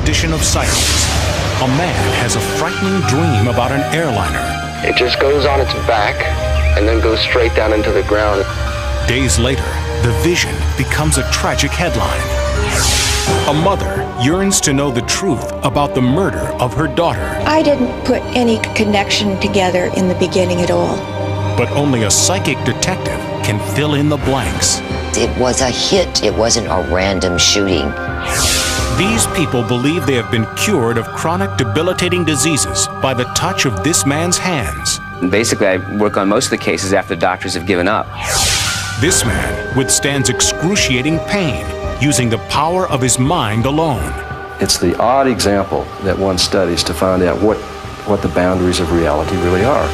edition of Sightings. A man has a frightening dream about an airliner. It just goes on its back and then goes straight down into the ground. Days later, the vision becomes a tragic headline. A mother yearns to know the truth about the murder of her daughter. I didn't put any connection together in the beginning at all. But only a psychic detective can fill in the blanks. It was a hit. It wasn't a random shooting. These people believe they have been cured of chronic debilitating diseases by the touch of this man's hands. Basically, I work on most of the cases after doctors have given up. This man withstands excruciating pain using the power of his mind alone. It's the odd example that one studies to find out what the boundaries of reality really are.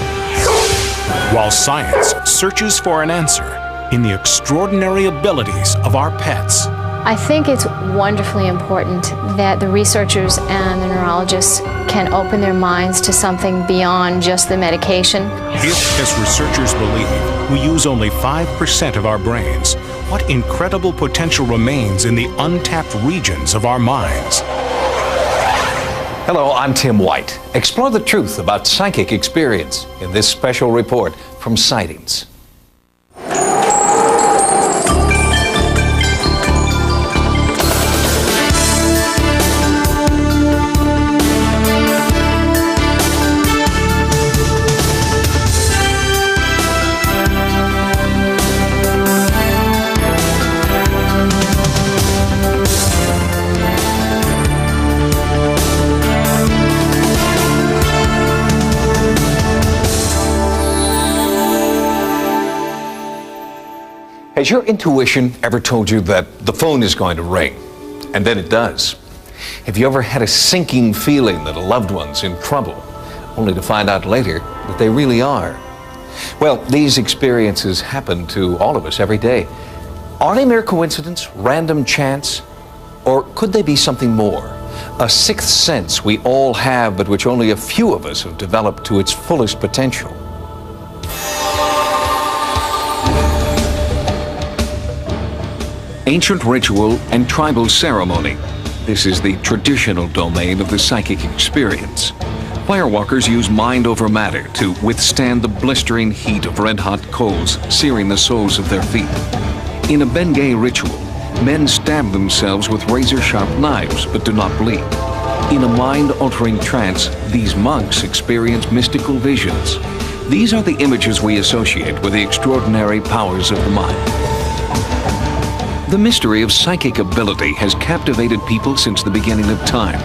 While science searches for an answer in the extraordinary abilities of our pets. I think it's wonderfully important that the researchers and the neurologists can open their minds to something beyond just the medication. If, as researchers believe, we use only 5% of our brains, what incredible potential remains in the untapped regions of our minds? Hello, I'm Tim White. Explore the truth about psychic experience in this special report from Sightings. Has your intuition ever told you that the phone is going to ring? And then it does. Have you ever had a sinking feeling that a loved one's in trouble, only to find out later that they really are? Well, these experiences happen to all of us every day. Are they mere coincidence, random chance, or could they be something more? A sixth sense we all have, but which only a few of us have developed to its fullest potential. Ancient ritual and tribal ceremony. This is the traditional domain of the psychic experience. Firewalkers use mind over matter to withstand the blistering heat of red-hot coals, searing the soles of their feet. In a Bengay ritual, men stab themselves with razor-sharp knives but do not bleed. In a mind-altering trance, these monks experience mystical visions. These are the images we associate with the extraordinary powers of the mind. The mystery of psychic ability has captivated people since the beginning of time.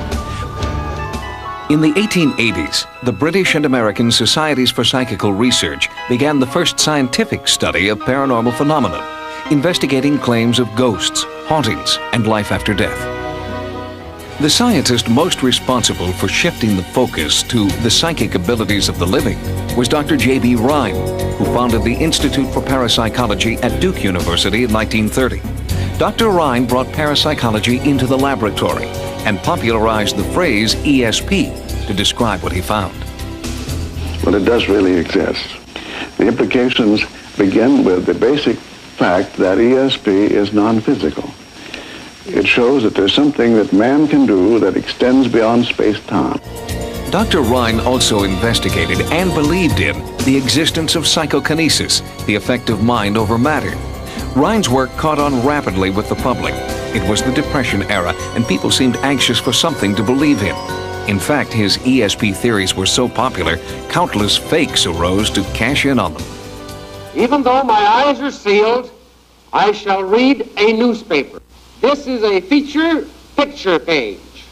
In the 1880s, the British and American Societies for Psychical Research began the first scientific study of paranormal phenomena, investigating claims of ghosts, hauntings, and life after death. The scientist most responsible for shifting the focus to the psychic abilities of the living was Dr. J.B. Rhine, who founded the Institute for Parapsychology at Duke University in 1930. Dr. Rhine brought parapsychology into the laboratory and popularized the phrase ESP to describe what he found. Well, it does really exist. The implications begin with the basic fact that ESP is non-physical. It shows that there's something that man can do that extends beyond space-time. Dr. Rhine also investigated and believed in the existence of psychokinesis, the effect of mind over matter. Rhine's work caught on rapidly with the public. It was the Depression era, and people seemed anxious for something to believe in. In fact, his ESP theories were so popular, countless fakes arose to cash in on them. Even though my eyes are sealed, I shall read a newspaper. This is a feature picture page.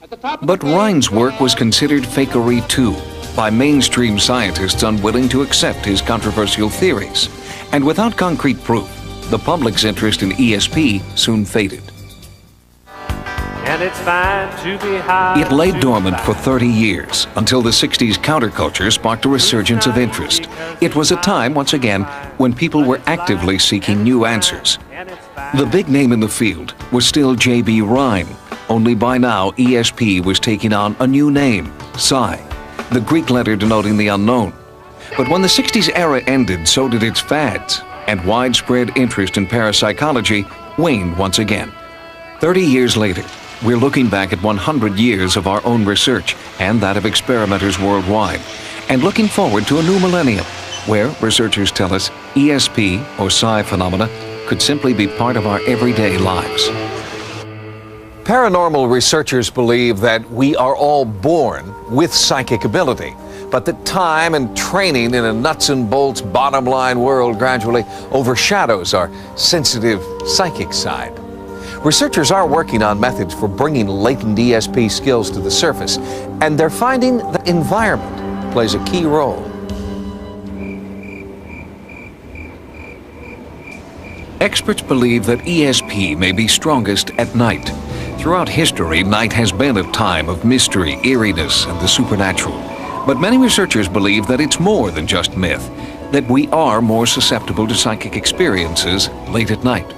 At the top of But Rhine's work was considered fakery too, by mainstream scientists unwilling to accept his controversial theories. And without concrete proof, the public's interest in ESP soon faded. And it's fine to be high. It lay dormant for 30 years until the 60s counterculture sparked a resurgence of interest. It was a time, once again, when people were actively seeking new answers. The big name in the field was still J.B. Rhine, only by now ESP was taking on a new name, Psi, the Greek letter denoting the unknown. But when the 60s era ended, so did its fads, and widespread interest in parapsychology waned once again. 30 years later, we're looking back at 100 years of our own research and that of experimenters worldwide, and looking forward to a new millennium, where researchers tell us ESP, or psi phenomena, could simply be part of our everyday lives. Paranormal researchers believe that we are all born with psychic ability, but that time and training in a nuts and bolts bottom line world gradually overshadows our sensitive psychic side. Researchers are working on methods for bringing latent ESP skills to the surface, and they're finding that environment plays a key role. Experts believe that ESP may be strongest at night. Throughout history, night has been a time of mystery, eeriness, and the supernatural. But many researchers believe that it's more than just myth, that we are more susceptible to psychic experiences late at night.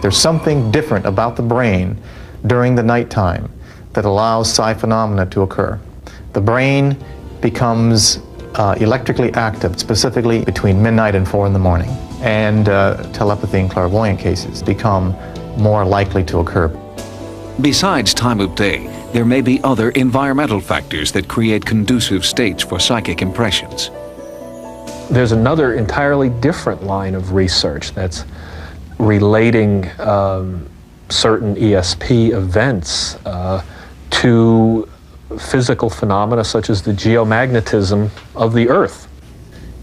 There's something different about the brain during the nighttime that allows psi phenomena to occur. The brain becomes electrically active, specifically between midnight and 4 in the morning, and telepathy and clairvoyant cases become more likely to occur. Besides time of day, there may be other environmental factors that create conducive states for psychic impressions. There's another entirely different line of research that's relating certain ESP events to physical phenomena such as the geomagnetism of the Earth.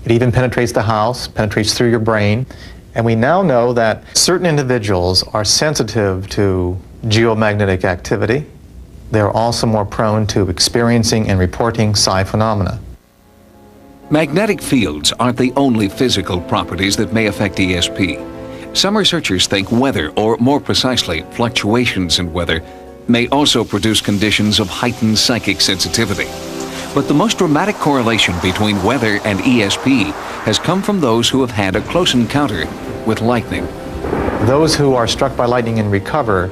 It even penetrates the house, penetrates through your brain, and we now know that certain individuals are sensitive to geomagnetic activity. They're also more prone to experiencing and reporting psi phenomena. Magnetic fields aren't the only physical properties that may affect ESP. Some researchers think weather, or more precisely, fluctuations in weather, may also produce conditions of heightened psychic sensitivity. But the most dramatic correlation between weather and ESP has come from those who have had a close encounter with lightning. Those who are struck by lightning and recover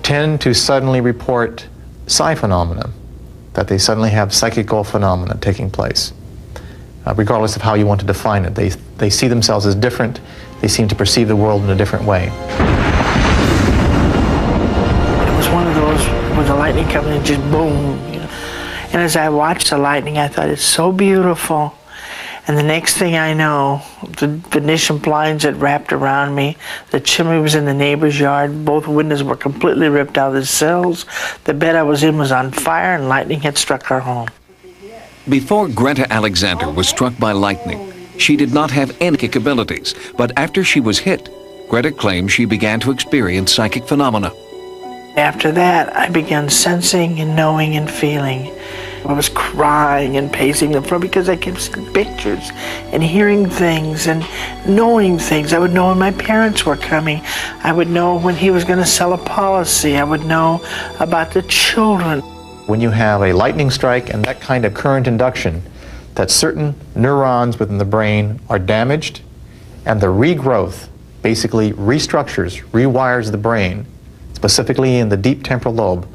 tend to suddenly report psi phenomena, that they suddenly have psychical phenomena taking place. Regardless of how you want to define it, they see themselves as different. They seem to perceive the world in a different way. It was one of those where the lightning comes and just boom. You know? And as I watched the lightning, I thought, it's so beautiful. And the next thing I know, the Venetian blinds had wrapped around me. The chimney was in the neighbor's yard. Both windows were completely ripped out of the sills. The bed I was in was on fire, and lightning had struck our home. Before Greta Alexander was struck by lightning, she did not have any psychic abilities, but after she was hit, Greta claims she began to experience psychic phenomena. After that, I began sensing and knowing and feeling. I was crying and pacing the floor because I kept seeing pictures and hearing things and knowing things. I would know when my parents were coming. I would know when he was going to sell a policy. I would know about the children. When you have a lightning strike and that kind of current induction, that certain neurons within the brain are damaged, and the regrowth basically restructures, rewires the brain, specifically in the deep temporal lobe,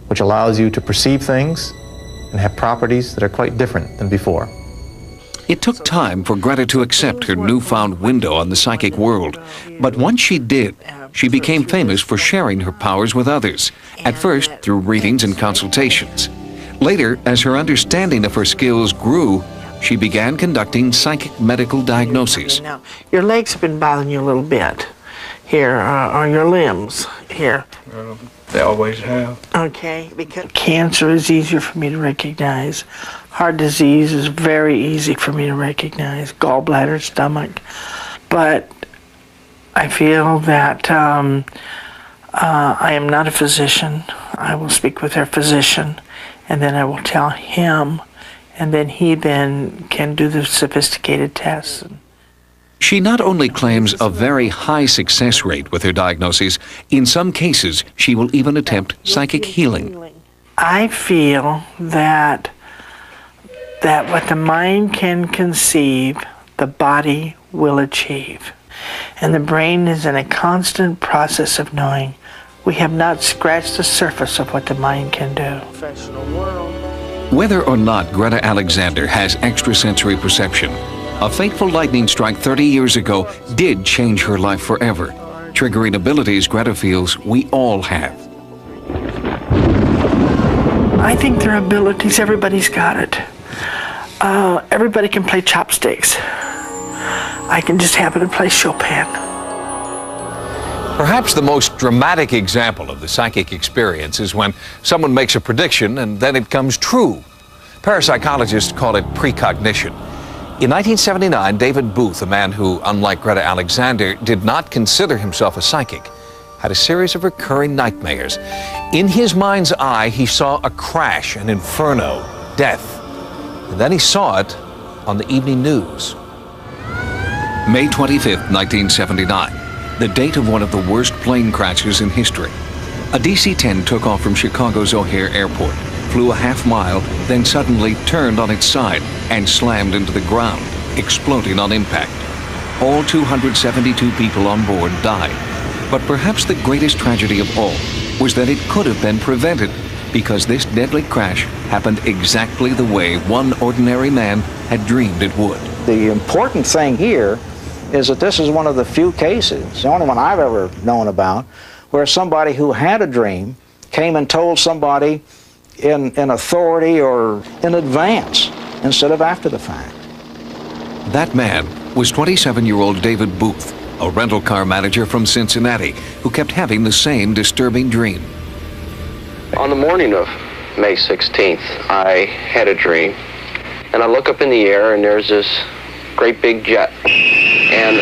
which allows you to perceive things and have properties that are quite different than before. It took time for Greta to accept her newfound window on the psychic world, but once she did, she became famous for sharing her powers with others, at first through readings and consultations. Later, as her understanding of her skills grew, she began conducting psychic medical diagnoses. Now, your legs have been bothering you a little bit here, or your limbs here. They always have. Okay, because cancer is easier for me to recognize. Heart disease is very easy for me to recognize. Gallbladder, stomach. But I feel that I am not a physician. I will speak with their physician, and then I will tell him, and then he then can do the sophisticated tests. She not only claims a very high success rate with her diagnoses, in some cases she will even attempt psychic healing. I feel that what the mind can conceive, the body will achieve. And the brain is in a constant process of knowing. We have not scratched the surface of what the mind can do. Whether or not Greta Alexander has extrasensory perception, a fateful lightning strike 30 years ago did change her life forever, triggering abilities Greta feels we all have. I think their abilities, everybody's got it. Everybody can play chopsticks. I can just happen to play Chopin. Perhaps the most dramatic example of the psychic experience is when someone makes a prediction and then it comes true. Parapsychologists call it precognition. In 1979, David Booth, a man who, unlike Greta Alexander, did not consider himself a psychic, had a series of recurring nightmares. In his mind's eye, he saw a crash, an inferno, death. And then he saw it on the evening news. May 25th, 1979, the date of one of the worst plane crashes in history. A DC-10 took off from Chicago's O'Hare Airport, flew a half mile, then suddenly turned on its side and slammed into the ground, exploding on impact. All 272 people on board died. But perhaps the greatest tragedy of all was that it could have been prevented, because this deadly crash happened exactly the way one ordinary man had dreamed it would. The important thing here is that this is one of the few cases, the only one I've ever known about, where somebody who had a dream came and told somebody in authority or in advance instead of after the fact. That man was 27-year-old David Booth, a rental car manager from Cincinnati, who kept having the same disturbing dream. On the morning of May 16th, I had a dream, and I look up in the air and there's this great big jet, and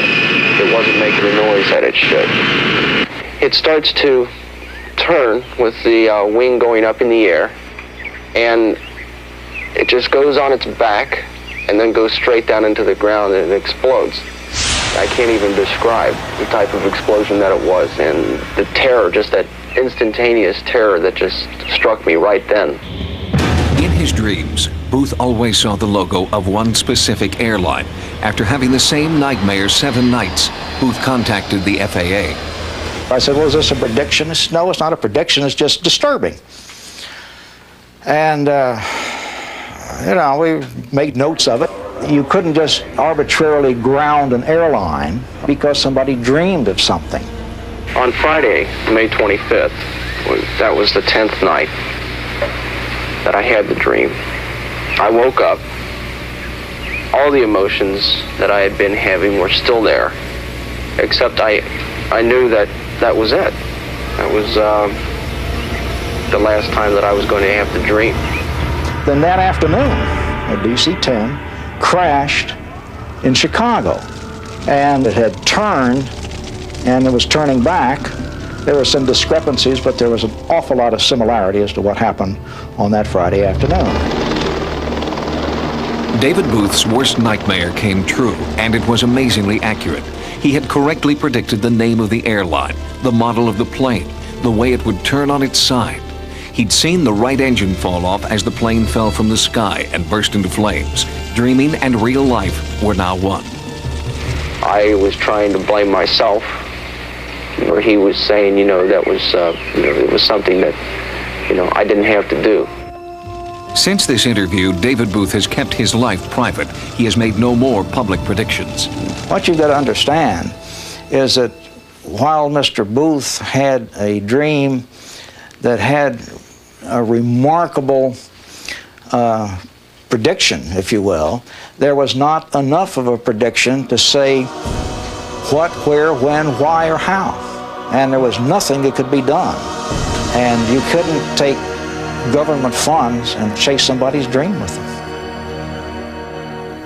it wasn't making the noise that it should. It starts to turn with the wing going up in the air, and it just goes on its back and then goes straight down into the ground and it explodes. I can't even describe the type of explosion that it was, and the terror, just that instantaneous terror that just struck me right then. In his dreams, Booth always saw the logo of one specific airline. After having the same nightmare 7 nights, Booth contacted the FAA. I said, well, is this a prediction? He said, no, it's not a prediction, it's just disturbing. And, you know, we made notes of it. You couldn't just arbitrarily ground an airline because somebody dreamed of something. On Friday, May 25th, that was the 10th night that I had the dream. I woke up. All the emotions that I had been having were still there, except I knew that that was it. That was the last time that I was going to have the dream. Then that afternoon, a DC-10 crashed in Chicago, and it had turned, and it was turning back. There were some discrepancies, but there was an awful lot of similarity as to what happened on that Friday afternoon. David Booth's worst nightmare came true, and it was amazingly accurate. He had correctly predicted the name of the airline, the model of the plane, the way it would turn on its side. He'd seen the right engine fall off as the plane fell from the sky and burst into flames. Dreaming and real life were now one. I was trying to blame myself, where he was saying, that was, it was something that, I didn't have to do. Since this interview, David Booth has kept his life private. He has made no more public predictions. What you've got to understand is that while Mr. Booth had a dream that had a remarkable prediction, if you will, there was not enough of a prediction to say what, where, when, why, or how. And there was nothing that could be done. And you couldn't take government funds and chase somebody's dream with them.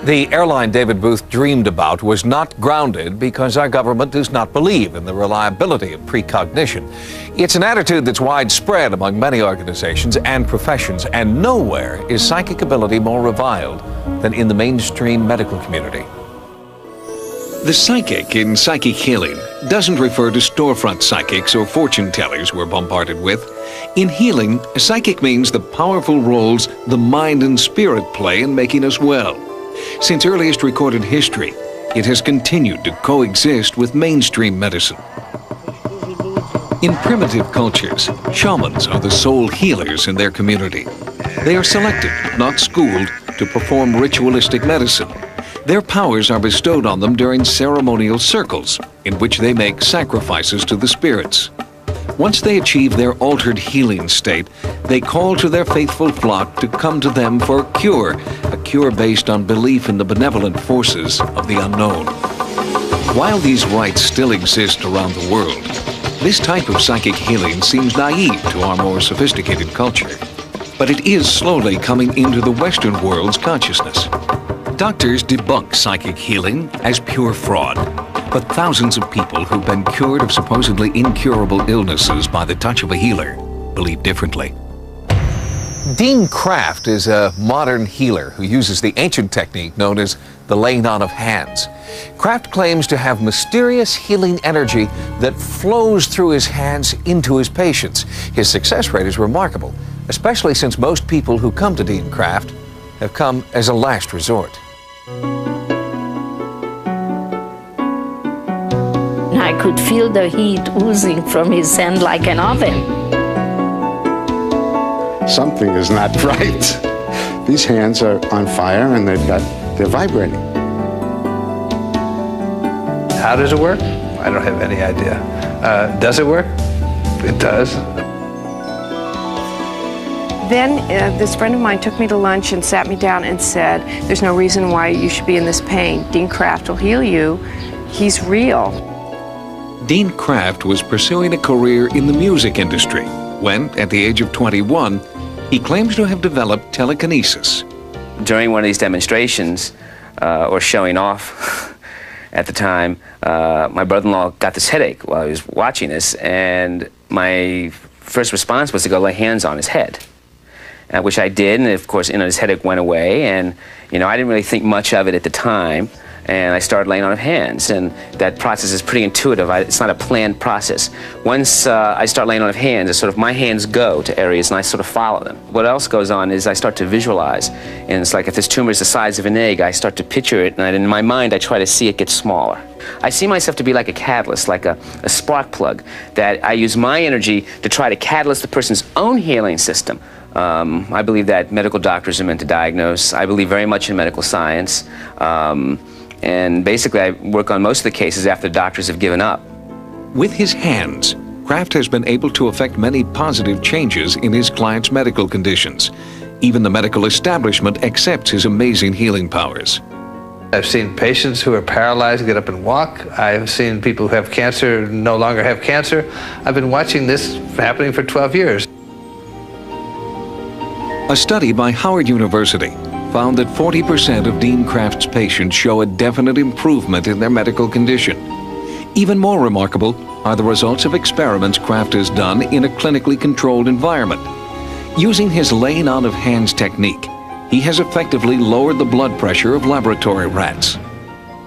The airline David Booth dreamed about was not grounded because our government does not believe in the reliability of precognition. It's an attitude that's widespread among many organizations and professions, and nowhere is psychic ability more reviled than in the mainstream medical community. The psychic in psychic healing doesn't refer to storefront psychics or fortune tellers we're bombarded with. In healing, a psychic means the powerful roles the mind and spirit play in making us well. Since earliest recorded history, it has continued to coexist with mainstream medicine. In primitive cultures, shamans are the sole healers in their community. They are selected, not schooled, to perform ritualistic medicine. Their powers are bestowed on them during ceremonial circles, in which they make sacrifices to the spirits. Once they achieve their altered healing state, they call to their faithful flock to come to them for a cure based on belief in the benevolent forces of the unknown. While these rites still exist around the world, this type of psychic healing seems naive to our more sophisticated culture. But it is slowly coming into the Western world's consciousness. Doctors debunk psychic healing as pure fraud, but thousands of people who've been cured of supposedly incurable illnesses by the touch of a healer believe differently. Dean Kraft is a modern healer who uses the ancient technique known as the laying on of hands. Kraft claims to have mysterious healing energy that flows through his hands into his patients. His success rate is remarkable, especially since most people who come to Dean Kraft have come as a last resort. I could feel the heat oozing from his hand like an oven. Something is not right. These hands are on fire and they're vibrating. How does it work? I don't have any idea. Does it work? It does. Then this friend of mine took me to lunch and sat me down and said, there's no reason why you should be in this pain. Dean Kraft will heal you. He's real. Dean Kraft was pursuing a career in the music industry when, at the age of 21, he claims to have developed telekinesis. During one of these demonstrations, or showing off at the time, my brother-in-law got this headache while he was watching this, and my first response was to go lay hands on his head. Which I did, and of course, his headache went away, and I didn't really think much of it at the time, and I started laying on of hands, and that process is pretty intuitive. It's not a planned process. Once I start laying on of hands, it's sort of my hands go to areas, and I sort of follow them. What else goes on is I start to visualize, and it's like if this tumor is the size of an egg, I start to picture it, and in my mind, I try to see it get smaller. I see myself to be like a catalyst, like a spark plug, that I use my energy to try to catalyst the person's own healing system. I believe that medical doctors are meant to diagnose. I believe very much in medical science. And basically, I work on most of the cases after doctors have given up. With his hands, Kraft has been able to effect many positive changes in his clients' medical conditions. Even the medical establishment accepts his amazing healing powers. I've seen patients who are paralyzed get up and walk. I've seen people who have cancer no longer have cancer. I've been watching this happening for 12 years. A study by Howard University found that 40% of Dean Kraft's patients show a definite improvement in their medical condition. Even more remarkable are the results of experiments Kraft has done in a clinically controlled environment. Using his laying on of hands technique, he has effectively lowered the blood pressure of laboratory rats.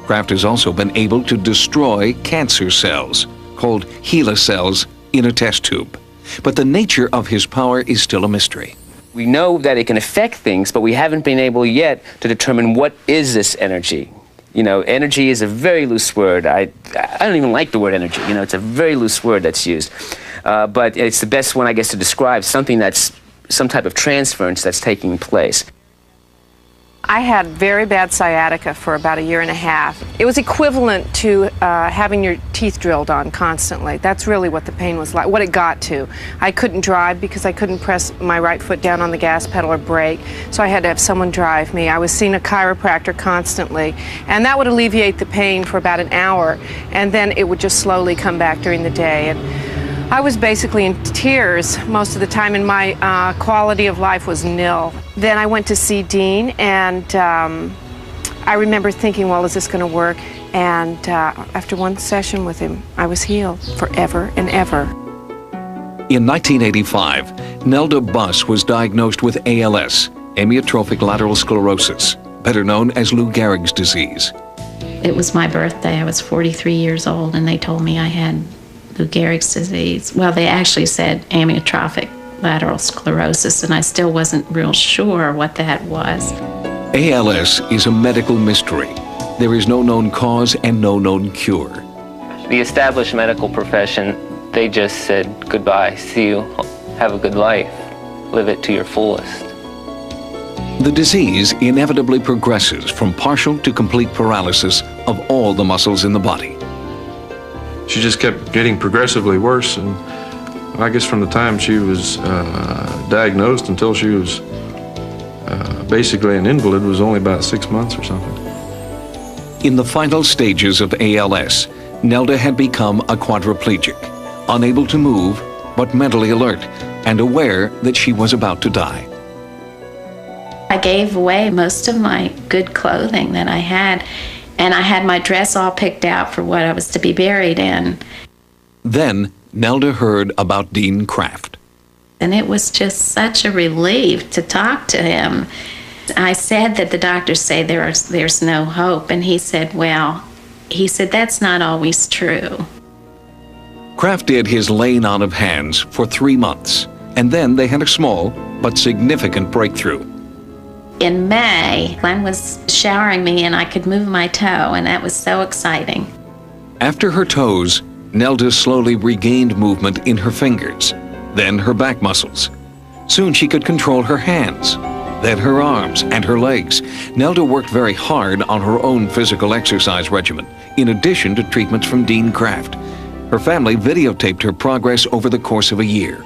Kraft has also been able to destroy cancer cells, called HeLa cells, in a test tube. But the nature of his power is still a mystery. We know that it can affect things, but we haven't been able yet to determine what is this energy. Energy is a very loose word. I don't even like the word energy. It's a very loose word that's used. But it's the best one, I guess, to describe something that's some type of transference that's taking place. I had very bad sciatica for about a year and a half. It was equivalent to having your teeth drilled on constantly. That's really what the pain was like, what it got to. I couldn't drive because I couldn't press my right foot down on the gas pedal or brake, so I had to have someone drive me. I was seeing a chiropractor constantly, and that would alleviate the pain for about an hour, and then it would just slowly come back during the day. And I was basically in tears most of the time, and my quality of life was nil. Then I went to see Dean, and I remember thinking, well, is this going to work? And after one session with him, I was healed forever and ever. In 1985, Nelda Buss was diagnosed with ALS, amyotrophic lateral sclerosis, better known as Lou Gehrig's disease. It was my birthday. I was 43 years old, and they told me I had Lou Gehrig's disease. Well, they actually said amyotrophic lateral sclerosis, and I still wasn't real sure what that was. ALS is a medical mystery. There is no known cause and no known cure. The established medical profession, they just said, goodbye, see you, have a good life, live it to your fullest. The disease inevitably progresses from partial to complete paralysis of all the muscles in the body. She just kept getting progressively worse, and I guess from the time she was diagnosed until she was basically an invalid was only about 6 months or something. In the final stages of ALS, Nelda had become a quadriplegic, unable to move, but mentally alert and aware that she was about to die. I gave away most of my good clothing that I had, and I had my dress all picked out for what I was to be buried in. Then Nelda heard about Dean Kraft. And it was just such a relief to talk to him. I said that the doctors say there's no hope, and he said, well, that's not always true. Kraft did his laying on of hands for 3 months, and then they had a small but significant breakthrough. In May, Glenn was showering me and I could move my toe, and that was so exciting. After her toes, Nelda slowly regained movement in her fingers, then her back muscles. Soon she could control her hands, then her arms and her legs. Nelda worked very hard on her own physical exercise regimen, in addition to treatments from Dean Kraft. Her family videotaped her progress over the course of a year.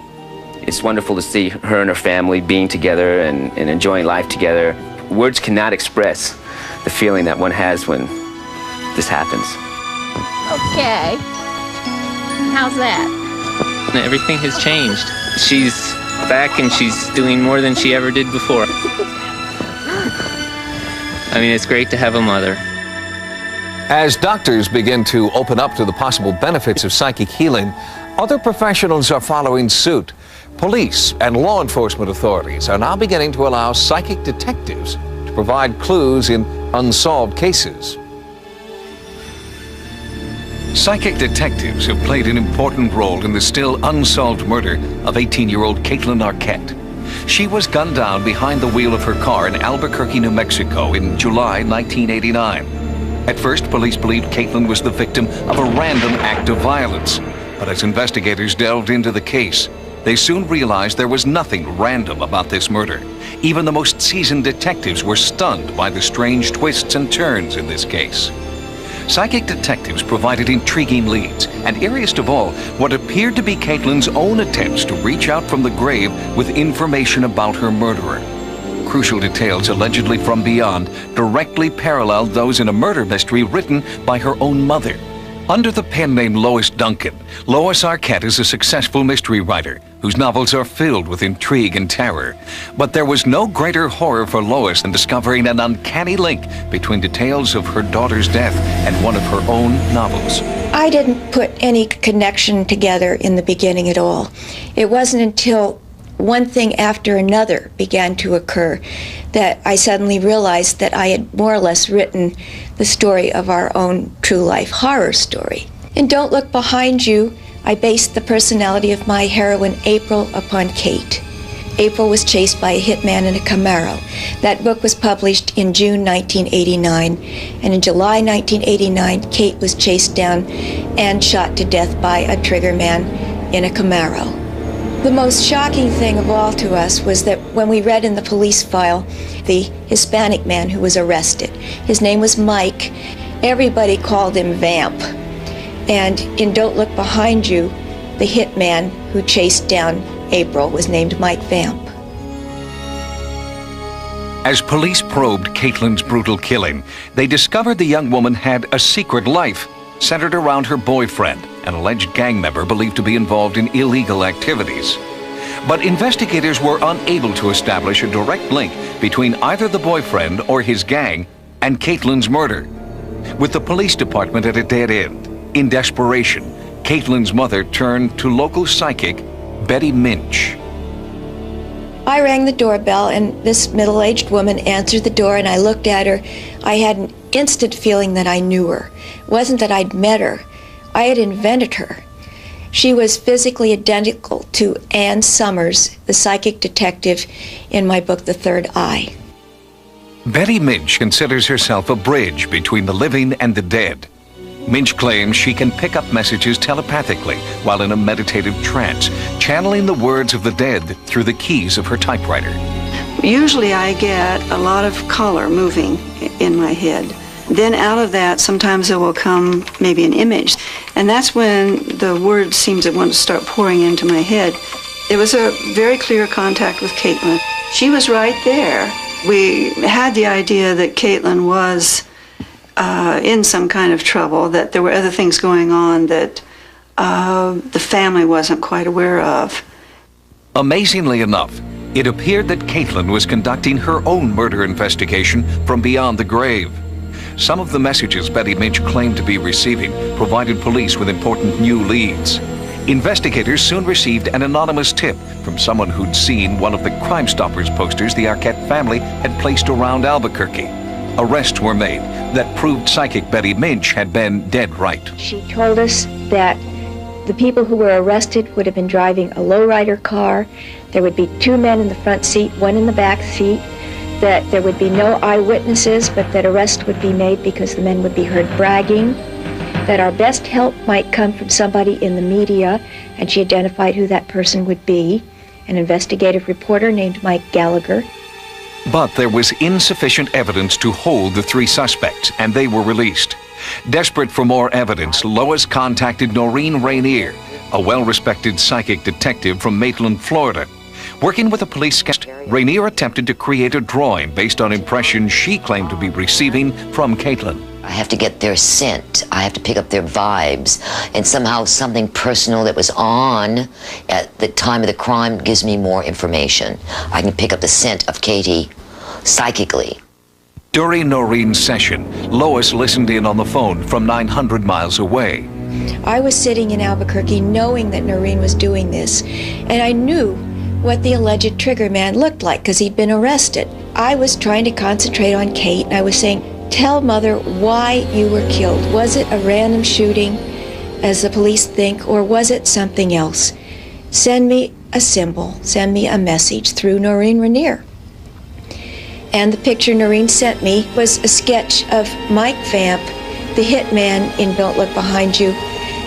It's wonderful to see her and her family being together and enjoying life together. Words cannot express the feeling that one has when this happens. Okay. How's that? Everything has changed. She's back and she's doing more than she ever did before. I mean, it's great to have a mother. As doctors begin to open up to the possible benefits of psychic healing, other professionals are following suit. Police and law enforcement authorities are now beginning to allow psychic detectives to provide clues in unsolved cases. Psychic detectives have played an important role in the still unsolved murder of 18-year-old Caitlin Arquette. She was gunned down behind the wheel of her car in Albuquerque, New Mexico in July 1989. At first, police believed Caitlin was the victim of a random act of violence. But as investigators delved into the case, they soon realized there was nothing random about this murder. Even the most seasoned detectives were stunned by the strange twists and turns in this case. Psychic detectives provided intriguing leads, and eeriest of all, what appeared to be Caitlin's own attempts to reach out from the grave with information about her murderer. Crucial details allegedly from beyond directly paralleled those in a murder mystery written by her own mother. Under the pen name Lois Duncan, Lois Arquette is a successful mystery writer whose novels are filled with intrigue and terror. But there was no greater horror for Lois than discovering an uncanny link between details of her daughter's death and one of her own novels. I didn't put any connection together in the beginning at all. It wasn't until one thing after another began to occur that I suddenly realized that I had more or less written the story of our own true life horror story. In Don't Look Behind You, I based the personality of my heroine April upon Kate. April was chased by a hitman in a Camaro. That book was published in June 1989, and in July 1989, Kate was chased down and shot to death by a triggerman in a Camaro. The most shocking thing of all to us was that when we read in the police file the Hispanic man who was arrested, his name was Mike, everybody called him Vamp. And in Don't Look Behind You, the hitman who chased down April was named Mike Vamp. As police probed Caitlin's brutal killing, they discovered the young woman had a secret life centered around her boyfriend, an alleged gang member believed to be involved in illegal activities. But investigators were unable to establish a direct link between either the boyfriend or his gang and Caitlin's murder. With the police department at a dead end, in desperation, Caitlin's mother turned to local psychic Betty Minch. I rang the doorbell, and this middle-aged woman answered the door, and I looked at her. I had an instant feeling that I knew her. It wasn't that I'd met her. I had invented her. She was physically identical to Ann Summers, the psychic detective in my book, The Third Eye. Betty Minch considers herself a bridge between the living and the dead. Minch claims she can pick up messages telepathically while in a meditative trance, channeling the words of the dead through the keys of her typewriter. Usually I get a lot of color moving in my head, Then out of that, sometimes there will come maybe an image. And that's when the words seem to want to start pouring into my head. There was a very clear contact with Caitlin. She was right there. We had the idea that Caitlin was in some kind of trouble, that there were other things going on that the family wasn't quite aware of. Amazingly enough, it appeared that Caitlin was conducting her own murder investigation from beyond the grave. Some of the messages Betty Minch claimed to be receiving provided police with important new leads. Investigators soon received an anonymous tip from someone who'd seen one of the Crime Stoppers posters the Arquette family had placed around Albuquerque. Arrests were made that proved psychic Betty Minch had been dead right. She told us that the people who were arrested would have been driving a lowrider car. There would be 2 men in the front seat, 1 in the back seat, that there would be no eyewitnesses, but that arrest would be made because the men would be heard bragging, that our best help might come from somebody in the media, and she identified who that person would be, an investigative reporter named Mike Gallagher. But there was insufficient evidence to hold the 3 suspects, and they were released. Desperate for more evidence, Lois contacted Noreen Rainier, a well-respected psychic detective from Maitland, Florida. Working with a police scout, Rainier attempted to create a drawing based on impressions she claimed to be receiving from Caitlin. I have to get their scent. I have to pick up their vibes. And somehow something personal that was on at the time of the crime gives me more information. I can pick up the scent of Katie psychically. During Noreen's session, Lois listened in on the phone from 900 miles away. I was sitting in Albuquerque knowing that Noreen was doing this, and I knew what the alleged trigger man looked like because he'd been arrested. I was trying to concentrate on Kate, and I was saying, tell Mother why you were killed. Was it a random shooting, as the police think, or was it something else? Send me a symbol, send me a message through Noreen Rainier. And the picture Noreen sent me was a sketch of Mike Vamp, the hitman in Don't Look Behind You,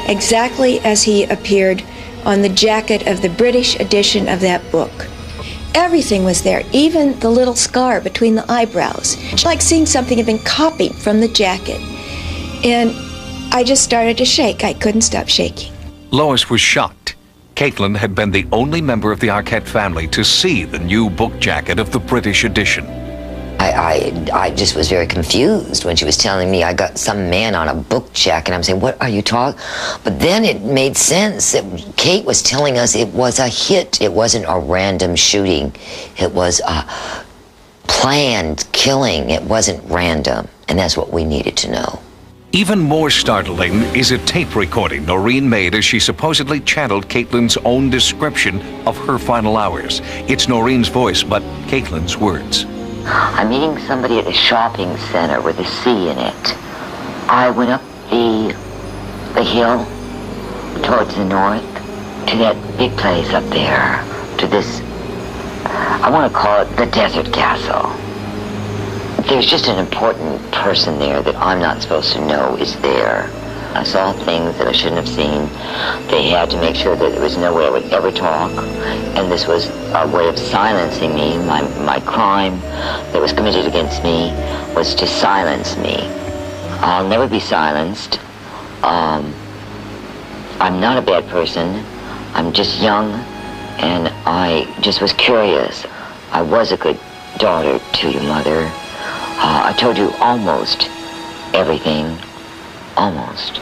exactly as he appeared on the jacket of the British edition of that book. Everything was there, even the little scar between the eyebrows. It's like seeing something had been copied from the jacket. And I just started to shake. I couldn't stop shaking. Lois was shocked. Caitlin had been the only member of the Arquette family to see the new book jacket of the British edition. I just was very confused when she was telling me I got some man on a book jacket. I'm saying, what are you talking? But then it made sense. Kate was telling us it was a hit. It wasn't a random shooting. It was a planned killing. It wasn't random. And that's what we needed to know. Even more startling is a tape recording Noreen made as she supposedly channeled Caitlin's own description of her final hours. It's Noreen's voice, but Caitlin's words. I'm meeting somebody at a shopping center with a C in it. I went up the hill towards the north to that big place up there, to this, I want to call it the Desert Castle. There's just an important person there that I'm not supposed to know is there. I saw things that I shouldn't have seen. They had to make sure that there was no way I would ever talk. And this was a way of silencing me. My crime that was committed against me was to silence me. I'll never be silenced. I'm not a bad person. I'm just young, and I just was curious. I was a good daughter to your mother. I told you almost everything. Almost.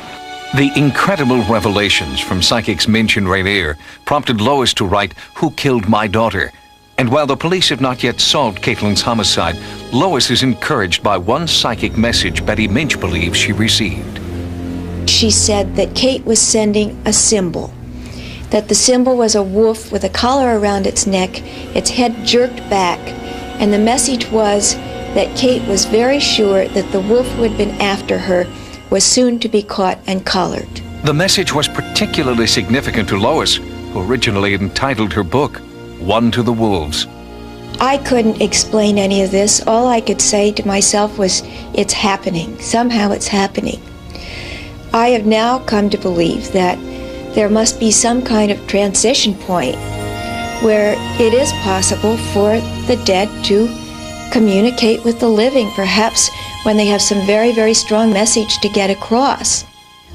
The incredible revelations from psychics Minch and Rainier prompted Lois to write Who Killed My Daughter? And while the police have not yet solved Caitlin's homicide, Lois is encouraged by one psychic message Betty Minch believes she received. She said that Kate was sending a symbol, that the symbol was a wolf with a collar around its neck, its head jerked back, and the message was that Kate was very sure that the wolf who had been after her was soon to be caught and collared. The message was particularly significant to Lois, who originally entitled her book, One to the Wolves. I couldn't explain any of this. All I could say to myself was, it's happening. Somehow it's happening. I have now come to believe that there must be some kind of transition point where it is possible for the dead to communicate with the living, perhaps when they have some very, very strong message to get across.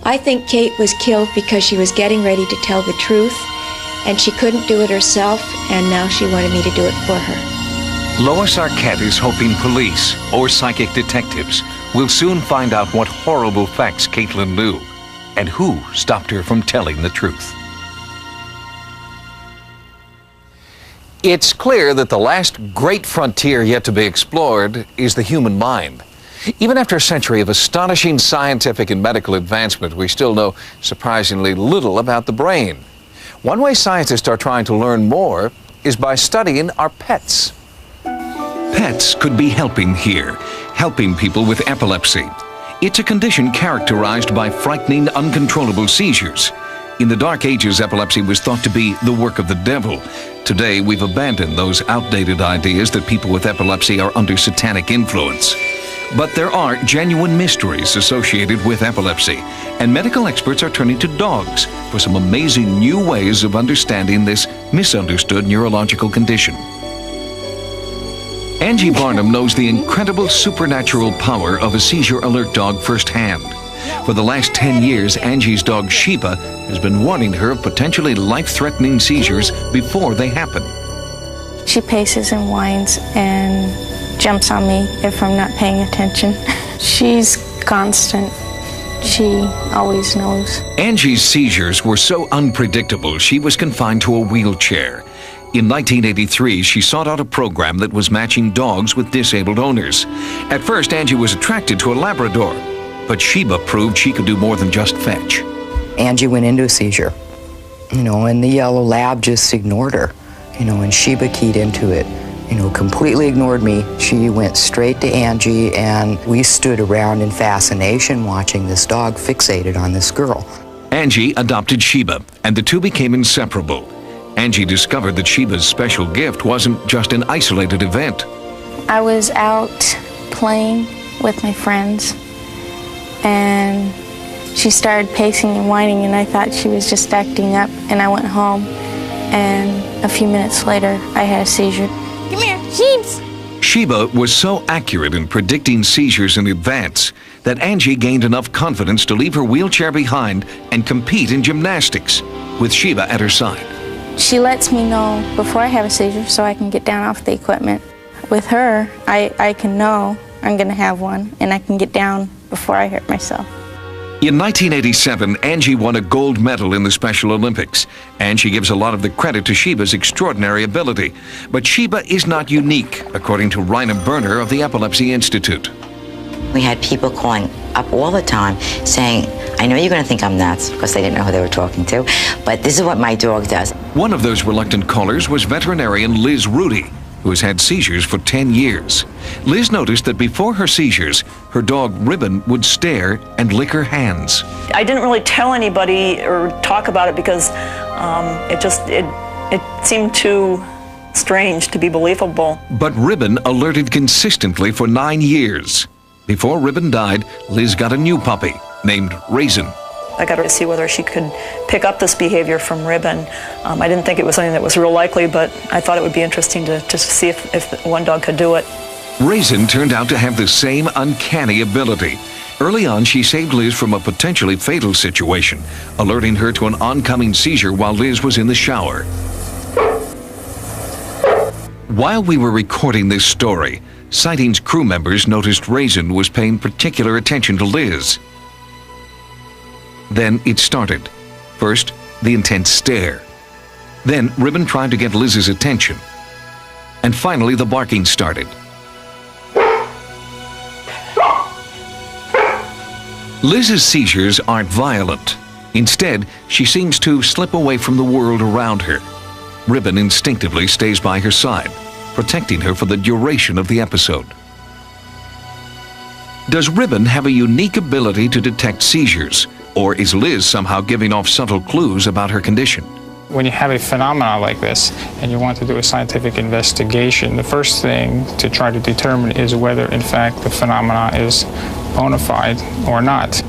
I think Kate was killed because she was getting ready to tell the truth, and she couldn't do it herself, and now she wanted me to do it for her. Lois Arquette is hoping police or psychic detectives will soon find out what horrible facts Caitlin knew and who stopped her from telling the truth. It's clear that the last great frontier yet to be explored is the human mind. Even after a century of astonishing scientific and medical advancement, we still know surprisingly little about the brain. One way scientists are trying to learn more is by studying our pets. Pets could be helping here, helping people with epilepsy. It's a condition characterized by frightening, uncontrollable seizures. In the Dark Ages, epilepsy was thought to be the work of the devil. Today, we've abandoned those outdated ideas that people with epilepsy are under satanic influence. But there are genuine mysteries associated with epilepsy, and medical experts are turning to dogs for some amazing new ways of understanding this misunderstood neurological condition. Angie Barnum knows the incredible supernatural power of a seizure alert dog firsthand. For the last 10 years, Angie's dog Sheba has been warning her of potentially life-threatening seizures before they happen. She paces and whines and jumps on me if I'm not paying attention. She's constant. She always knows. Angie's seizures were so unpredictable, she was confined to a wheelchair. In 1983, she sought out a program that was matching dogs with disabled owners. At first, Angie was attracted to a Labrador, but Sheba proved she could do more than just fetch. Angie went into a seizure, and the yellow lab just ignored her, and Sheba keyed into it, completely ignored me. She went straight to Angie, and we stood around in fascination watching this dog fixated on this girl. Angie adopted Sheba, and the two became inseparable. Angie discovered that Sheba's special gift wasn't just an isolated event. I was out playing with my friends, and she started pacing and whining, and I thought she was just acting up, and I went home, and a few minutes later, I had a seizure. Come here, Sheebs! Sheba was so accurate in predicting seizures in advance that Angie gained enough confidence to leave her wheelchair behind and compete in gymnastics, with Sheba at her side. She lets me know before I have a seizure so I can get down off the equipment. With her, I can know I'm going to have one, and I can get down before I hurt myself. In 1987, Angie won a gold medal in the Special Olympics, and she gives a lot of the credit to Sheba's extraordinary ability. But Sheba is not unique, according to Raina Berner of the Epilepsy Institute. We had people calling up all the time saying, I know you're going to think I'm nuts, because they didn't know who they were talking to, but this is what my dog does. One of those reluctant callers was veterinarian Liz Rudy, who has had seizures for 10 years. Liz noticed that before her seizures, her dog Ribbon would stare and lick her hands. I didn't really tell anybody or talk about it because it seemed too strange to be believable. But Ribbon alerted consistently for 9 years. Before Ribbon died, Liz got a new puppy named Raisin. I got her to see whether she could pick up this behavior from Ribbon. I didn't think it was something that was real likely, but I thought it would be interesting to see if one dog could do it. Raisin turned out to have the same uncanny ability. Early on, she saved Liz from a potentially fatal situation, alerting her to an oncoming seizure while Liz was in the shower. While we were recording this story, Sightings crew members noticed Raisin was paying particular attention to Liz. Then it started. First, the intense stare. Then Ribbon tried to get Liz's attention. And finally, the barking started. Liz's seizures aren't violent. Instead, she seems to slip away from the world around her. Ribbon instinctively stays by her side, protecting her for the duration of the episode. Does Ribbon have a unique ability to detect seizures, or is Liz somehow giving off subtle clues about her condition? When you have a phenomenon like this and you want to do a scientific investigation, the first thing to try to determine is whether in fact the phenomenon is bona fide or not.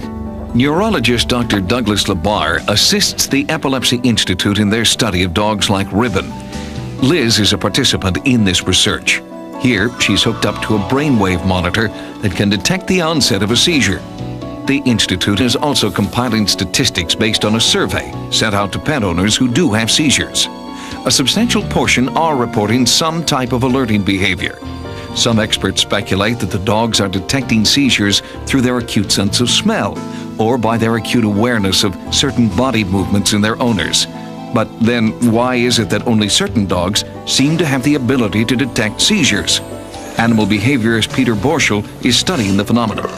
Neurologist Dr. Douglas LaBarre assists the Epilepsy Institute in their study of dogs like Ribbon. Liz is a participant in this research. Here, she's hooked up to a brainwave monitor that can detect the onset of a seizure. The Institute is also compiling statistics based on a survey sent out to pet owners who do have seizures. A substantial portion are reporting some type of alerting behavior. Some experts speculate that the dogs are detecting seizures through their acute sense of smell or by their acute awareness of certain body movements in their owners. But then why is it that only certain dogs seem to have the ability to detect seizures? Animal behaviorist Peter Borschel is studying the phenomenon.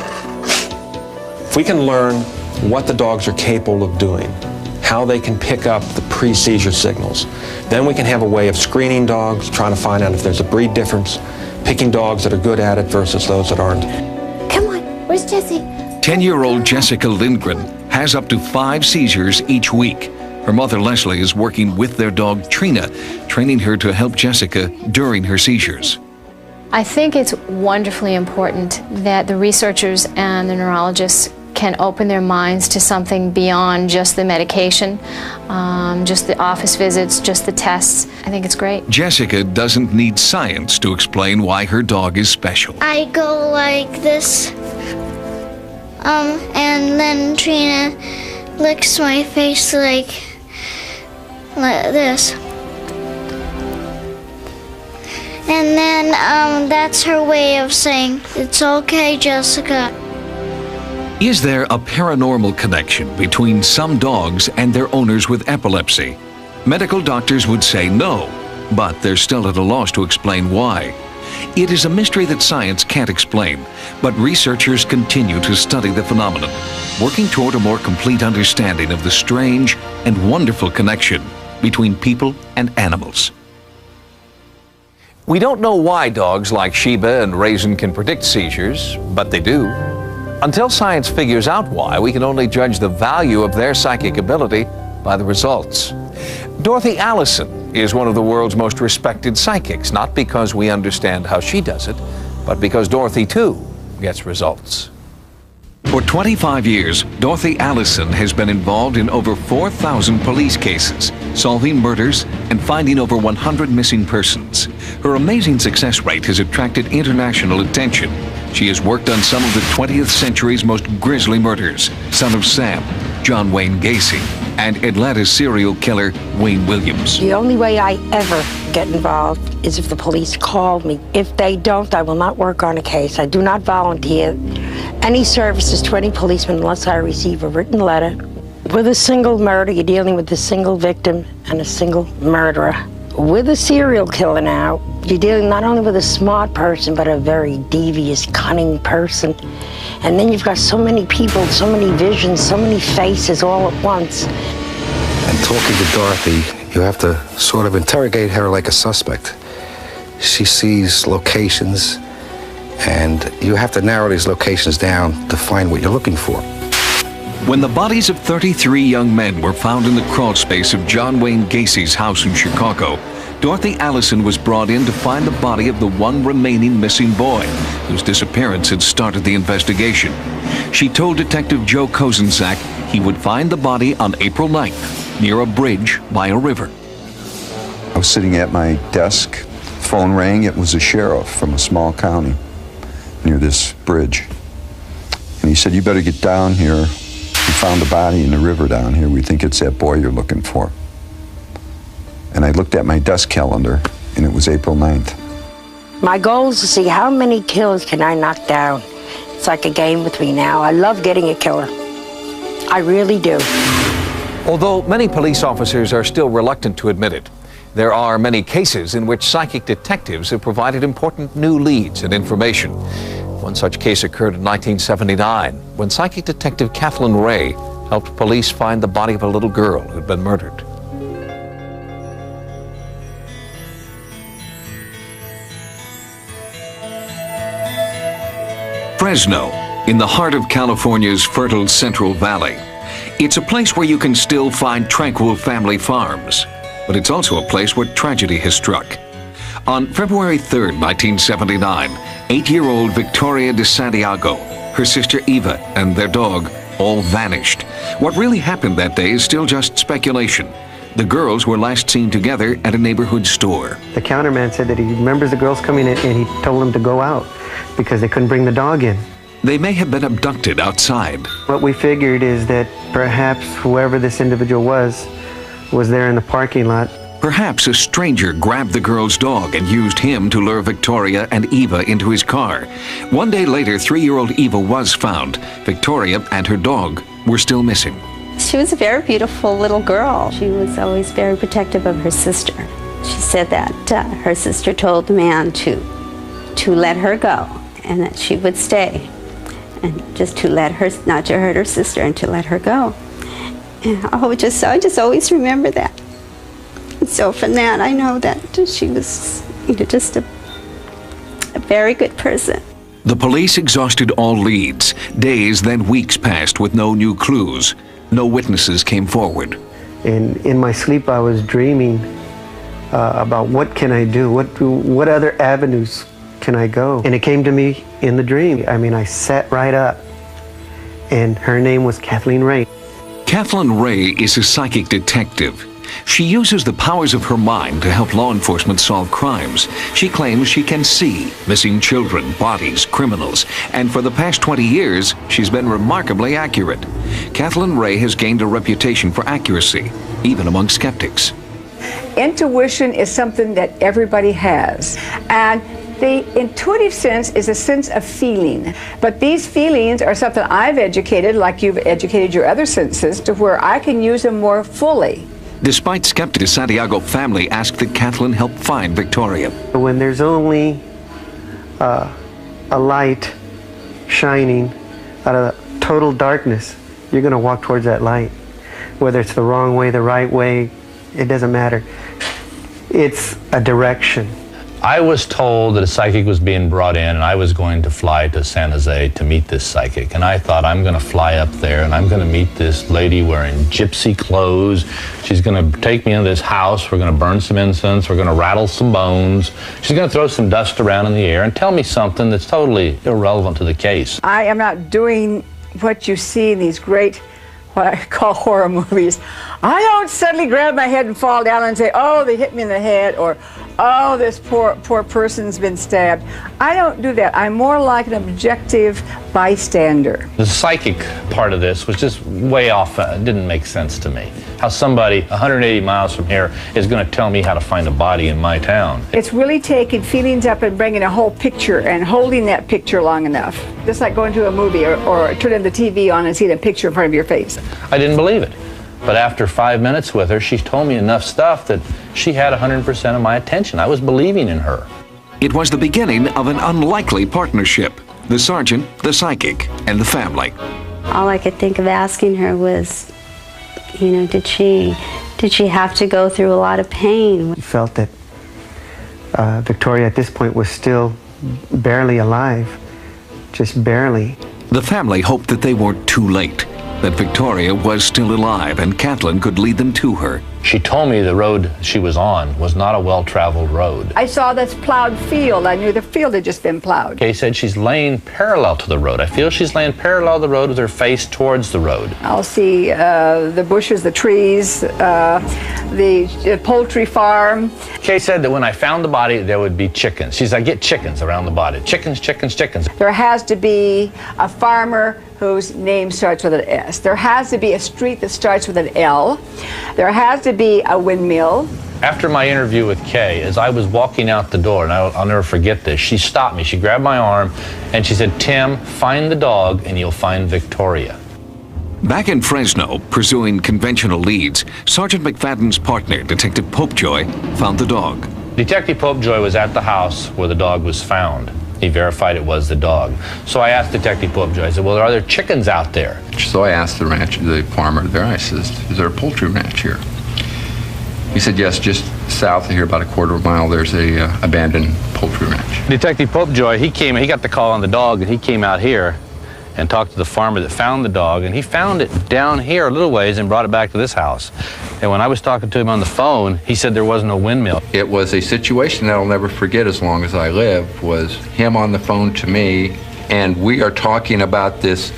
If we can learn what the dogs are capable of doing, how they can pick up the pre-seizure signals, then we can have a way of screening dogs, trying to find out if there's a breed difference, picking dogs that are good at it versus those that aren't. Come on, where's Jessie? 10-year-old Jessica Lindgren has up to 5 seizures each week. Her mother Leslie is working with their dog Trina, training her to help Jessica during her seizures. I think it's wonderfully important that the researchers and the neurologists can open their minds to something beyond just the medication, just the office visits, just the tests. I think it's great. Jessica doesn't need science to explain why her dog is special. I go like this, and then Trina licks my face like this. And then that's her way of saying, "It's okay, Jessica." Is there a paranormal connection between some dogs and their owners with epilepsy? Medical doctors would say no, but they're still at a loss to explain why. It is a mystery that science can't explain, but researchers continue to study the phenomenon, working toward a more complete understanding of the strange and wonderful connection between people and animals. We don't know why dogs like Sheba and Raisin can predict seizures, but they do. Until science figures out why, we can only judge the value of their psychic ability by the results. Dorothy Allison is one of the world's most respected psychics, not because we understand how she does it, but because Dorothy, too, gets results. For 25 years, Dorothy Allison has been involved in over 4,000 police cases, solving murders and finding over 100 missing persons. Her amazing success rate has attracted international attention. She has worked on some of the 20th century's most grisly murders: Son of Sam, John Wayne Gacy, and Atlanta's serial killer Wayne Williams. The only way I ever get involved is if the police call me. If they don't, I will not work on a case. I do not volunteer any services to any policeman unless I receive a written letter. With a single murder, you're dealing with a single victim and a single murderer. With a serial killer now, you're dealing not only with a smart person, but a very devious, cunning person. And then you've got so many people, so many visions, so many faces all at once. And talking to Dorothy, you have to sort of interrogate her like a suspect. She sees locations, and you have to narrow these locations down to find what you're looking for. When the bodies of 33 young men were found in the crawl space of John Wayne Gacy's house in Chicago, Dorothy Allison was brought in to find the body of the one remaining missing boy, whose disappearance had started the investigation. She told Detective Joe Kozenzak he would find the body on April 9th, near a bridge by a river. I was sitting at my desk, phone rang, it was a sheriff from a small county near this bridge. And he said, "You better get down here. We found a body in the river down here. We think it's that boy you're looking for." And I looked at my desk calendar, and it was April 9th. My goal is to see how many killers can I knock down. It's like a game with me now. I love getting a killer. I really do. Although many police officers are still reluctant to admit it, there are many cases in which psychic detectives have provided important new leads and information. One such case occurred in 1979 when psychic detective Kathleen Ray helped police find the body of a little girl who'd been murdered. Fresno, in the heart of California's fertile Central Valley. It's a place where you can still find tranquil family farms, but it's also a place where tragedy has struck. On February 3rd, 1979, 8-year-old Victoria de Santiago, her sister Eva, and their dog all vanished. What really happened that day is still just speculation, The girls were last seen together at a neighborhood store. The counterman said that he remembers the girls coming in and he told them to go out because they couldn't bring the dog in. They may have been abducted outside. What we figured is that perhaps whoever this individual was there in the parking lot. Perhaps a stranger grabbed the girl's dog and used him to lure Victoria and Eva into his car. One day later, 3-year-old Eva was found. Victoria and her dog were still missing. She was a very beautiful little girl. She was always very protective of her sister. She said that her sister told the man to let her go and that she would stay, and just to let her, not to hurt her sister, and to let her go. And I just always remember that. And so from that, I know that she was, just a very good person. The police exhausted all leads. Days, then weeks passed with no new clues. No witnesses came forward. And in my sleep, I was dreaming about what can I do? What other avenues can I go? And it came to me in the dream. I mean, I sat right up, and her name was Kathleen Ray. Kathleen Ray is a psychic detective. She uses the powers of her mind to help law enforcement solve crimes. She claims she can see missing children, bodies, criminals, and for the past 20 years, she's been remarkably accurate. Kathleen Ray has gained a reputation for accuracy, even among skeptics. Intuition is something that everybody has, and the intuitive sense is a sense of feeling. But these feelings are something I've educated, like you've educated your other senses, to where I can use them more fully. Despite skeptics, the Santiago family asked that Kathleen help find Victoria. When there's only a light shining out of the total darkness, you're going to walk towards that light. Whether it's the wrong way, the right way, it doesn't matter. It's a direction. I was told that a psychic was being brought in, and I was going to fly to San Jose to meet this psychic. And I thought, I'm going to fly up there, and I'm going to meet this lady wearing gypsy clothes. She's going to take me into this house. We're going to burn some incense. We're going to rattle some bones. She's going to throw some dust around in the air and tell me something that's totally irrelevant to the case. I am not doing what you see in these great, what I call horror movies. I don't suddenly grab my head and fall down and say, oh, they hit me in the head, or oh, this poor person's been stabbed. I don't do that. I'm more like an objective bystander. The psychic part of this was just way off. It didn't make sense to me. How somebody 180 miles from here is going to tell me how to find a body in my town. It's really taking feelings up and bringing a whole picture and holding that picture long enough. Just like going to a movie or turning the TV on and seeing a picture in front of your face. I didn't believe it. But after 5 minutes with her, she told me enough stuff that she had 100% of my attention. I was believing in her. It was the beginning of an unlikely partnership. The sergeant, the psychic, and the family. All I could think of asking her was, did she have to go through a lot of pain? I felt that Victoria at this point was still barely alive, just barely. The family hoped that they weren't too late, that Victoria was still alive and Kathleen could lead them to her. She told me the road she was on was not a well-traveled road. I saw this plowed field. I knew the field had just been plowed. Kay said she's laying parallel to the road. I feel she's laying parallel to the road with her face towards the road. I'll see the bushes, the trees, the poultry farm. Kay said that when I found the body, there would be chickens. She said, I get chickens around the body. Chickens, chickens, chickens. There has to be a farmer whose name starts with an S. There has to be a street that starts with an L. There has to be a windmill. After my interview with Kay, as I was walking out the door, and I'll never forget this, she stopped me, she grabbed my arm, and she said, Tim, find the dog and you'll find Victoria. Back in Fresno, pursuing conventional leads, Sergeant McFadden's partner, Detective Popejoy, found the dog. Detective Popejoy was at the house where the dog was found. He verified it was the dog. So I asked Detective Popejoy, I said, well, are there chickens out there? So I asked the farmer there, I said, is there a poultry ranch here? He said, yes, just south of here, about a quarter of a mile, there's a abandoned poultry ranch. Detective Popejoy, he got the call on the dog, and he came out here and talked to the farmer that found the dog, and he found it down here a little ways and brought it back to this house. And when I was talking to him on the phone, he said there wasn't a windmill. It was a situation that I'll never forget as long as I live, was him on the phone to me, and we are talking about this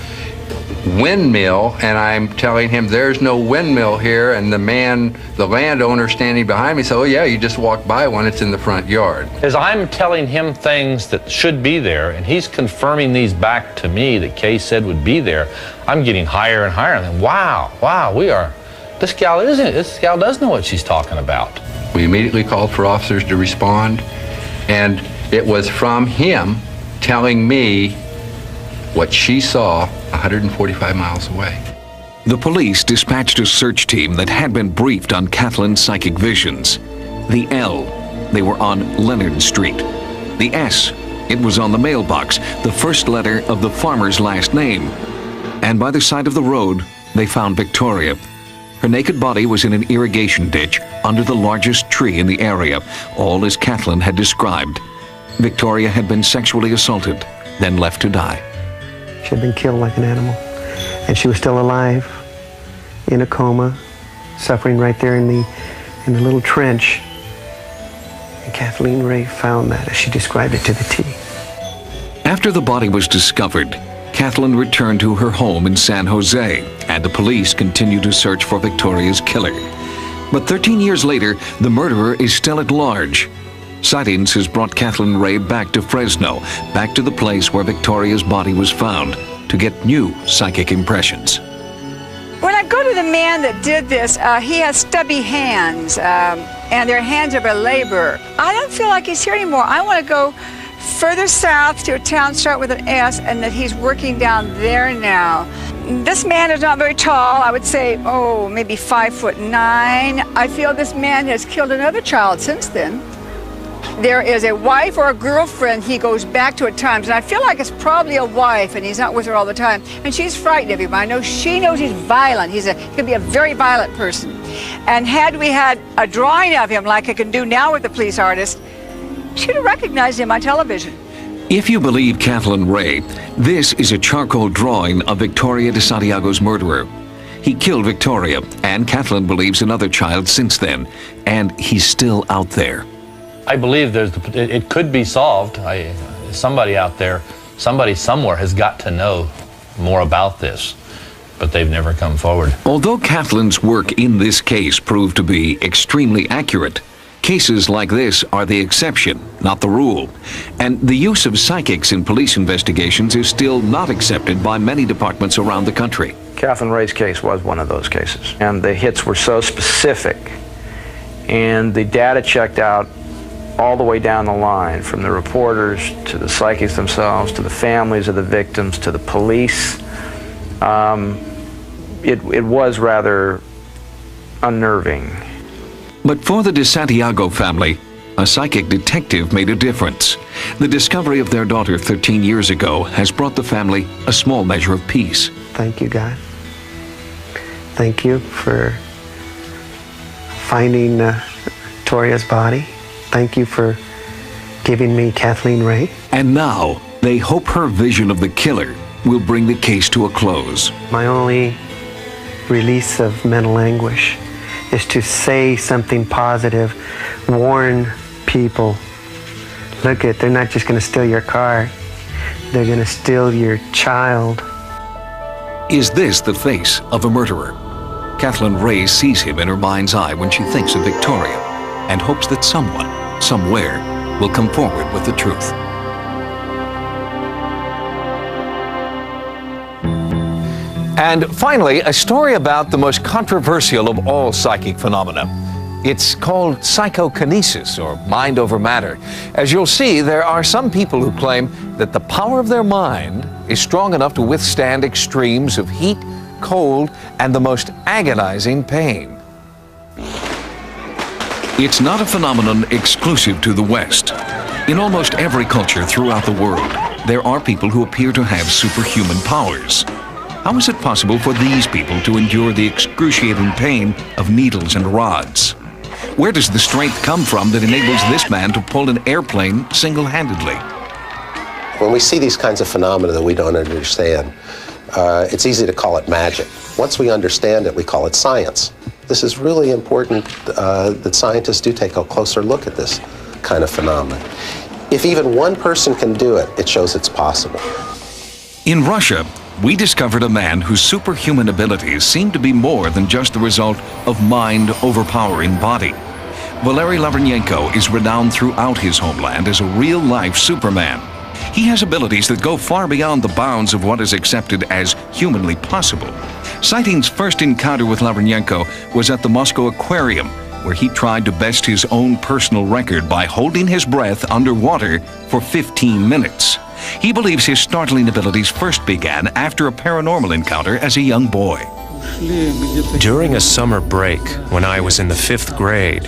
windmill, and I'm telling him there's no windmill here, and the landowner standing behind me said, oh yeah, you just walk by one, it's in the front yard. As I'm telling him things that should be there, and he's confirming these back to me that Kay said would be there, I'm getting higher and higher. And wow, this gal does know what she's talking about. We immediately called for officers to respond, and it was from him telling me what she saw 145 miles away. The police dispatched a search team that had been briefed on Kathleen's psychic visions. The L, they were on Leonard Street. The S, it was on the mailbox, the first letter of the farmer's last name. And by the side of the road, they found Victoria. Her naked body was in an irrigation ditch under the largest tree in the area, all as Kathleen had described. Victoria had been sexually assaulted, then left to die. She had been killed like an animal, and she was still alive, in a coma, suffering right there in the little trench. And Kathleen Ray found that, as she described it to the T. After the body was discovered, Kathleen returned to her home in San Jose, and the police continued to search for Victoria's killer. But 13 years later, the murderer is still at large. Sightings has brought Kathleen Ray back to Fresno, back to the place where Victoria's body was found, to get new psychic impressions. When I go to the man that did this, he has stubby hands, and their hands are a laborer. I don't feel like he's here anymore. I want to go further south to a town start with an S, and that he's working down there now. This man is not very tall. I would say, maybe 5'9". I feel this man has killed another child since then. There is a wife or a girlfriend he goes back to at times, and I feel like it's probably a wife, and he's not with her all the time. And she's frightened of him. I know she knows he's violent. He can be a very violent person. And had we had a drawing of him like I can do now with the police artist, she'd have recognized him on television. If you believe Kathleen Ray, this is a charcoal drawing of Victoria de Santiago's murderer. He killed Victoria, and Kathleen believes another child since then, and he's still out there. I believe it could be solved. Somebody out there, somebody somewhere has got to know more about this, but they've never come forward. Although Kathleen's work in this case proved to be extremely accurate, cases like this are the exception, not the rule. And the use of psychics in police investigations is still not accepted by many departments around the country. Kathleen Ray's case was one of those cases, and the hits were so specific, and the data checked out all the way down the line, from the reporters to the psychics themselves, to the families of the victims, to the police. It was rather unnerving. But for the de Santiago family, a psychic detective made a difference. The discovery of their daughter 13 years ago has brought the family a small measure of peace. Thank you, God. Thank you for finding Victoria's body. Thank you for giving me Kathleen Ray. And now, they hope her vision of the killer will bring the case to a close. My only release of mental anguish is to say something positive, warn people. Look, they're not just going to steal your car, they're going to steal your child. Is this the face of a murderer? Kathleen Ray sees him in her mind's eye when she thinks of Victoria, and hopes that someone, somewhere, will come forward with the truth. And finally, a story about the most controversial of all psychic phenomena. It's called psychokinesis, or mind over matter. As you'll see, there are some people who claim that the power of their mind is strong enough to withstand extremes of heat, cold, and the most agonizing pain. It's not a phenomenon exclusive to the West. In almost every culture throughout the world, there are people who appear to have superhuman powers. How is it possible for these people to endure the excruciating pain of needles and rods? Where does the strength come from that enables this man to pull an airplane single-handedly? When we see these kinds of phenomena that we don't understand, it's easy to call it magic. Once we understand it, we call it science. This is really important that scientists do take a closer look at this kind of phenomenon. If even one person can do it, it shows it's possible. In Russia, we discovered a man whose superhuman abilities seemed to be more than just the result of mind overpowering body. Valery Lavrenyenko is renowned throughout his homeland as a real-life Superman. He has abilities that go far beyond the bounds of what is accepted as humanly possible. Sightings' first encounter with Lavrenyenko was at the Moscow Aquarium, where he tried to best his own personal record by holding his breath underwater for 15 minutes. He believes his startling abilities first began after a paranormal encounter as a young boy. During a summer break, when I was in the 5th grade,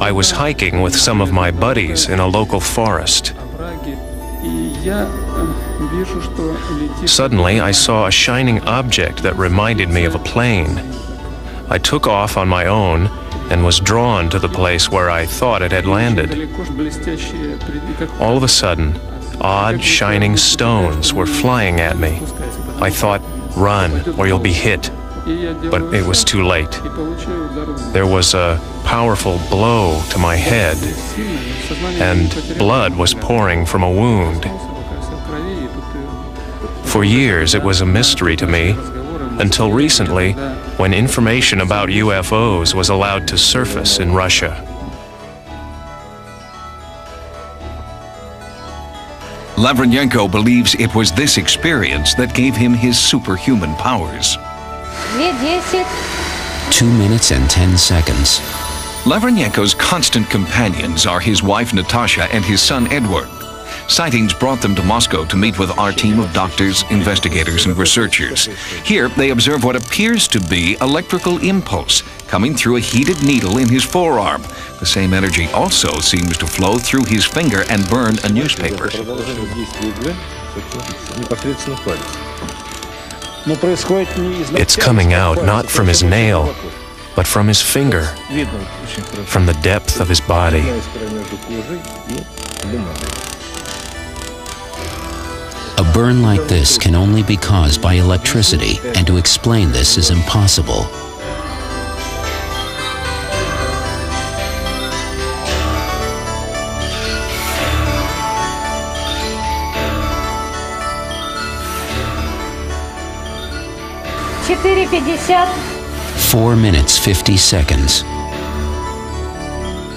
I was hiking with some of my buddies in a local forest. Suddenly, I saw a shining object that reminded me of a plane. I took off on my own and was drawn to the place where I thought it had landed. All of a sudden, odd, shining stones were flying at me. I thought, run, or you'll be hit. But it was too late. There was a powerful blow to my head, and blood was pouring from a wound. For years, it was a mystery to me, until recently, when information about UFOs was allowed to surface in Russia. Lavrenyenko believes it was this experience that gave him his superhuman powers. 2 minutes and 10 seconds. Lavrenyenko's constant companions are his wife Natasha and his son Edward. Sightings brought them to Moscow to meet with our team of doctors, investigators, and researchers. Here, they observe what appears to be electrical impulse coming through a heated needle in his forearm. The same energy also seems to flow through his finger and burn a newspaper. It's coming out not from his nail, but from his finger, from the depth of his body. A burn like this can only be caused by electricity, and to explain this is impossible. Four minutes, 50 seconds.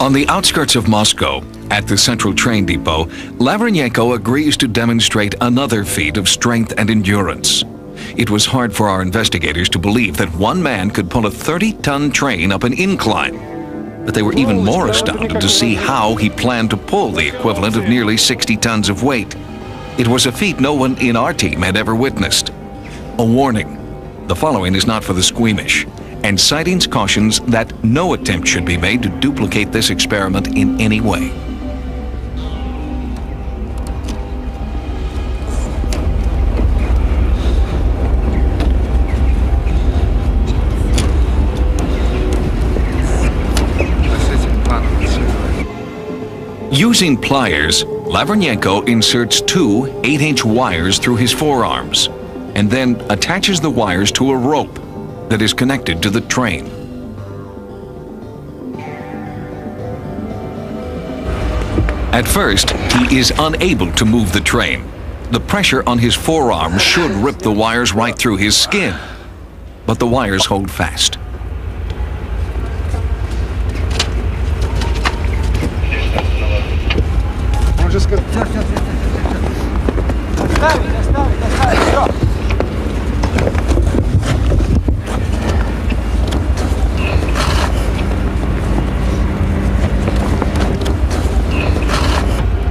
On the outskirts of Moscow, at the central train depot, Lavrenyenko agrees to demonstrate another feat of strength and endurance. It was hard for our investigators to believe that one man could pull a 30-ton train up an incline. But they were even more astounded to see how he planned to pull the equivalent of nearly 60 tons of weight. It was a feat no one in our team had ever witnessed. A warning: the following is not for the squeamish, and Sightings cautions that no attempt should be made to duplicate this experiment in any way. Using pliers, Lavrenyenko inserts two 8-inch wires through his forearms, and then attaches the wires to a rope that is connected to the train. At first, he is unable to move the train. The pressure on his forearm should rip the wires right through his skin, but the wires hold fast.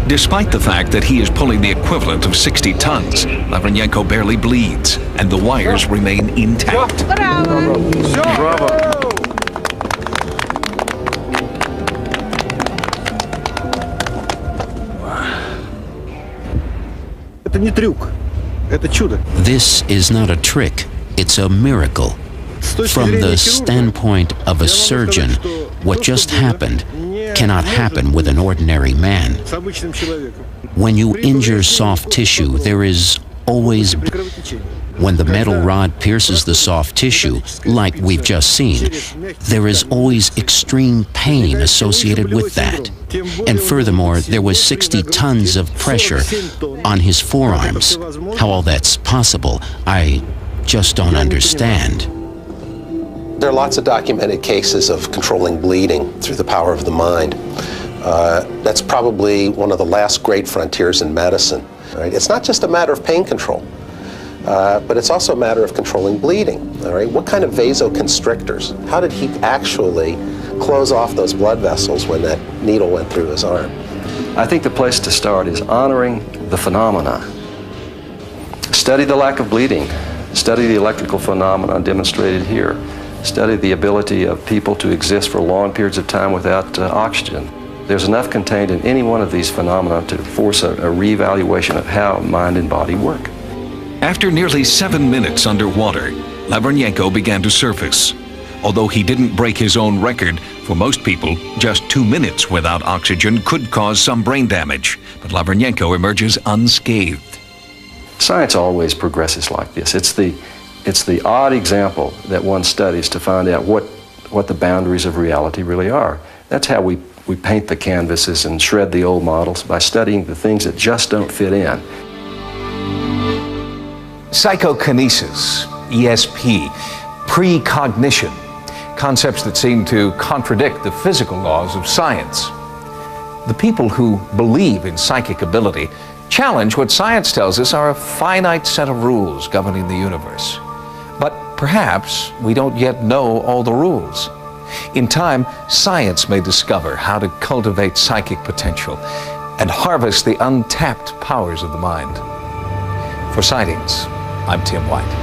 Despite the fact that he is pulling the equivalent of 60 tons, Lavrenyenko barely bleeds, and the wires remain intact. This is not a trick, it's a miracle. From the standpoint of a surgeon, what just happened cannot happen with an ordinary man. When you injure soft tissue, there is always... When the metal rod pierces the soft tissue, like we've just seen, there is always extreme pain associated with that. And furthermore, there was 60 tons of pressure on his forearms. How all that's possible, I just don't understand. There are lots of documented cases of controlling bleeding through the power of the mind. That's probably one of the last great frontiers in medicine. Right? It's not just a matter of pain control, but it's also a matter of controlling bleeding. All right? What kind of vasoconstrictors? How did he actually close off those blood vessels when that needle went through his arm? I think the place to start is honoring the phenomena. Study the lack of bleeding. Study the electrical phenomena demonstrated here. Study the ability of people to exist for long periods of time without oxygen. There's enough contained in any one of these phenomena to force a reevaluation of how mind and body work. After nearly 7 minutes underwater, Lavrenyenko began to surface. Although he didn't break his own record, for most people, just 2 minutes without oxygen could cause some brain damage. But Lavrenyenko emerges unscathed. Science always progresses like this. It's the odd example that one studies to find out what the boundaries of reality really are. That's how we paint the canvases and shred the old models, by studying the things that just don't fit in. Psychokinesis, ESP, precognition, concepts that seem to contradict the physical laws of science. The people who believe in psychic ability challenge what science tells us are a finite set of rules governing the universe. But perhaps we don't yet know all the rules. In time, science may discover how to cultivate psychic potential and harvest the untapped powers of the mind. For Sightings, I'm Tim White.